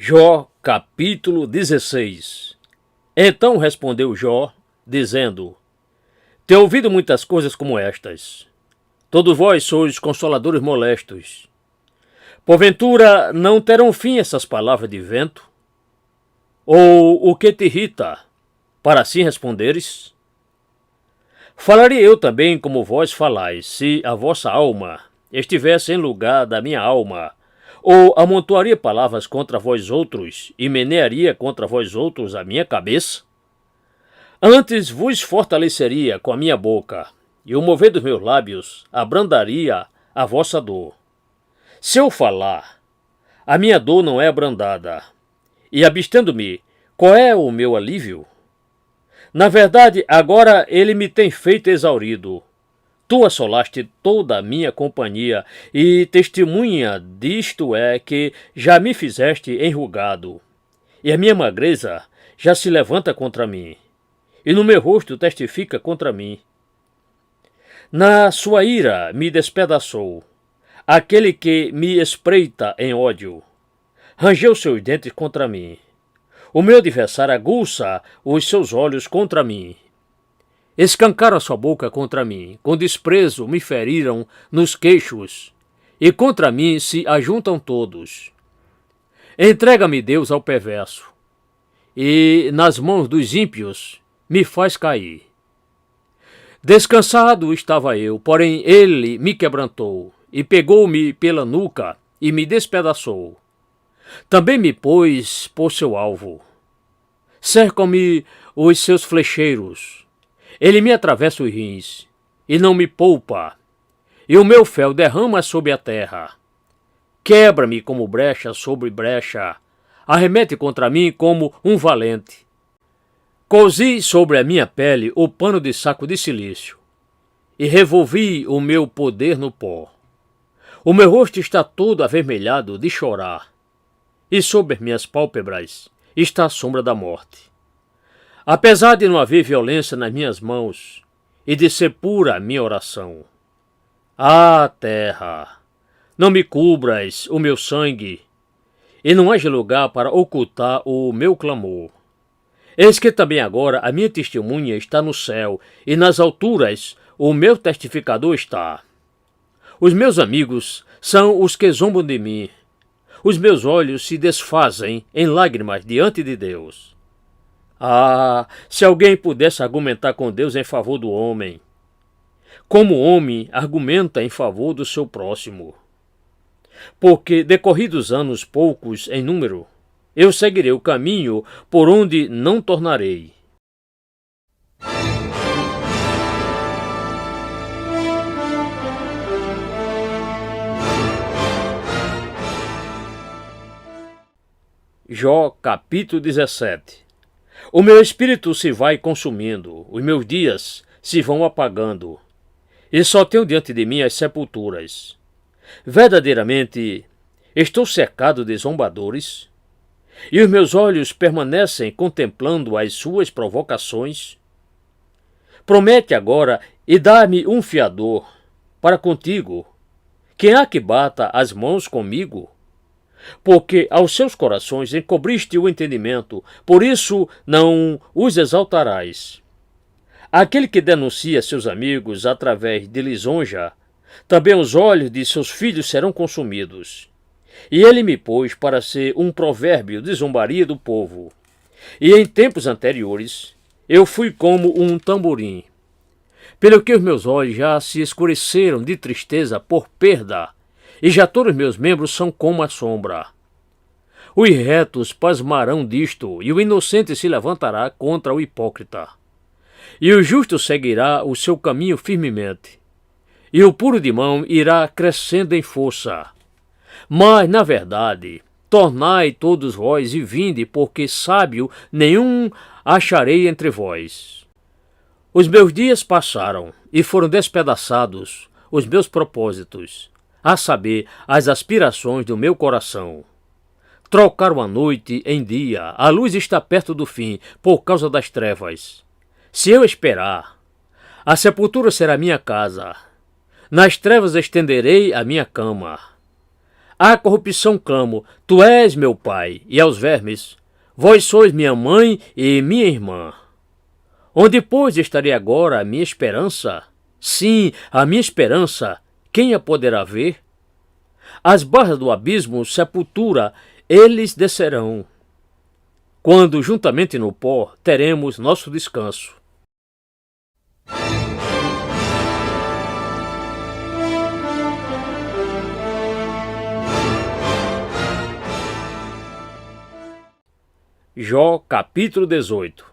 Jó, capítulo 16. Então respondeu Jó, dizendo: Tenho ouvido muitas coisas como estas. Todos vós sois consoladores molestos. Porventura não terão fim essas palavras de vento? Ou o que te irrita, para assim responderes? Falaria eu também como vós falais, se a vossa alma estivesse em lugar da minha alma, ou amontoaria palavras contra vós outros, e menearia contra vós outros a minha cabeça? Antes vos fortaleceria com a minha boca, e o mover dos meus lábios abrandaria a vossa dor. Se eu falar, a minha dor não é abrandada, e abstendo-me, qual é o meu alívio? Na verdade, agora ele me tem feito exaurido. Tu assolaste toda a minha companhia, e testemunha disto é que já me fizeste enrugado, e a minha magreza já se levanta contra mim, e no meu rosto testifica contra mim. Na sua ira me despedaçou, aquele que me espreita em ódio, rangeu seus dentes contra mim. O meu adversário aguça os seus olhos contra mim. Escancaram a sua boca contra mim, com desprezo me feriram nos queixos, e contra mim se ajuntam todos. Entrega-me, Deus, ao perverso, e nas mãos dos ímpios me faz cair. Descansado estava eu, porém ele me quebrantou, e pegou-me pela nuca e me despedaçou. Também me pôs por seu alvo. Cercam-me os seus flecheiros. Ele me atravessa os rins, e não me poupa, e o meu fel derrama sobre a terra. Quebra-me como brecha sobre brecha, arremete contra mim como um valente. Cozi sobre a minha pele o pano de saco de silício, e revolvi o meu poder no pó. O meu rosto está todo avermelhado de chorar, e sobre minhas pálpebras está a sombra da morte. Apesar de não haver violência nas minhas mãos, e de ser pura a minha oração. Ah, terra, não me cubras o meu sangue, e não haja lugar para ocultar o meu clamor. Eis que também agora a minha testemunha está no céu, e nas alturas o meu testificador está. Os meus amigos são os que zombam de mim. Os meus olhos se desfazem em lágrimas diante de Deus. Ah, se alguém pudesse argumentar com Deus em favor do homem, como o homem argumenta em favor do seu próximo. Porque, decorridos anos poucos em número, eu seguirei o caminho por onde não tornarei. Jó, capítulo 17. O meu espírito se vai consumindo, os meus dias se vão apagando, e só tenho diante de mim as sepulturas. Verdadeiramente, estou cercado de zombadores, e os meus olhos permanecem contemplando as suas provocações. Promete agora e dá-me um fiador para contigo. Quem há que bata as mãos comigo? Porque aos seus corações encobriste o entendimento, por isso não os exaltarás. Aquele que denuncia seus amigos através de lisonja, também os olhos de seus filhos serão consumidos. E ele me pôs para ser um provérbio de zombaria do povo. E em tempos anteriores eu fui como um tamborim. Pelo que os meus olhos já se escureceram de tristeza por perda, e já todos os meus membros são como a sombra. Os retos pasmarão disto, e o inocente se levantará contra o hipócrita. E o justo seguirá o seu caminho firmemente, e o puro de mão irá crescendo em força. Mas, na verdade, tornai todos vós e vinde, porque sábio nenhum acharei entre vós. Os meus dias passaram, e foram despedaçados os meus propósitos, a saber, as aspirações do meu coração. Trocaram a noite em dia, a luz está perto do fim, por causa das trevas. Se eu esperar, a sepultura será minha casa, nas trevas estenderei a minha cama. À corrupção clamo, tu és meu pai, e aos vermes, vós sois minha mãe e minha irmã. Onde, pois, estaria agora a minha esperança? Sim, a minha esperança, quem a poderá ver? As barras do abismo, sepultura, eles descerão. Quando, juntamente no pó, teremos nosso descanso. Jó, capítulo 18.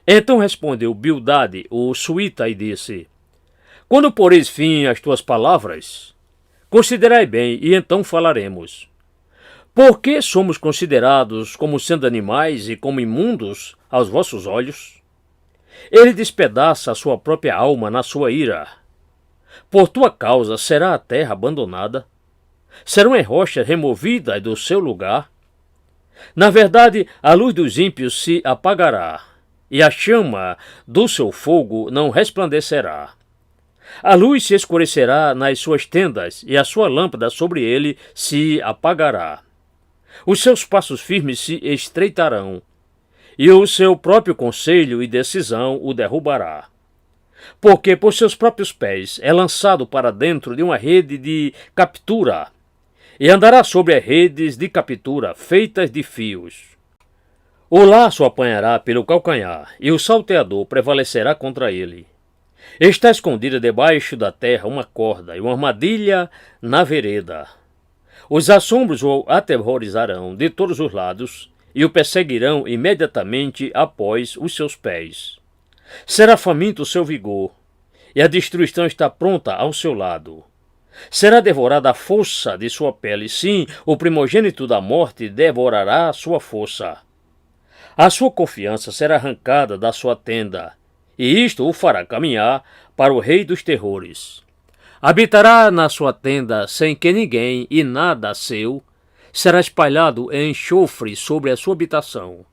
Então respondeu Bildade, o suíta, e disse: Quando poreis fim às tuas palavras, considerai bem, e então falaremos. Por que somos considerados como sendo animais e como imundos aos vossos olhos? Ele despedaça a sua própria alma na sua ira. Por tua causa será a terra abandonada? Serão as rochas removidas do seu lugar? Na verdade, a luz dos ímpios se apagará, e a chama do seu fogo não resplandecerá. A luz se escurecerá nas suas tendas, e a sua lâmpada sobre ele se apagará. Os seus passos firmes se estreitarão, e o seu próprio conselho e decisão o derrubará. Porque por seus próprios pés é lançado para dentro de uma rede de captura, e andará sobre as redes de captura feitas de fios. O laço apanhará pelo calcanhar, e o salteador prevalecerá contra ele. Está escondida debaixo da terra uma corda e uma armadilha na vereda. Os assombros o aterrorizarão de todos os lados, e o perseguirão imediatamente após os seus pés. Será faminto o seu vigor, e a destruição está pronta ao seu lado. Será devorada a força de sua pele, sim, o primogênito da morte devorará sua força. A sua confiança será arrancada da sua tenda, e isto o fará caminhar para o rei dos terrores. Habitará na sua tenda sem que ninguém e nada seu, será espalhado em enxofre sobre a sua habitação.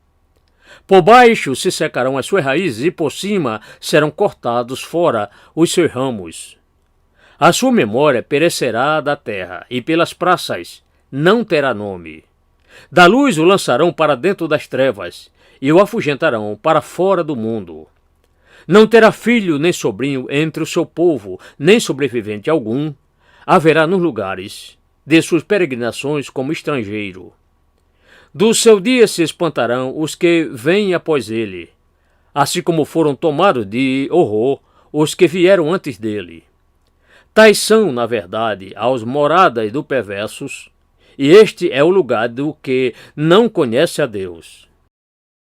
Por baixo se secarão as suas raízes e por cima serão cortados fora os seus ramos. A sua memória perecerá da terra, e pelas praças não terá nome. Da luz o lançarão para dentro das trevas, e o afugentarão para fora do mundo. Não terá filho nem sobrinho entre o seu povo, nem sobrevivente algum haverá nos lugares de suas peregrinações como estrangeiro. Do seu dia se espantarão os que vêm após ele, assim como foram tomados de horror os que vieram antes dele. Tais são, na verdade, as moradas do perversos, e este é o lugar do que não conhece a Deus.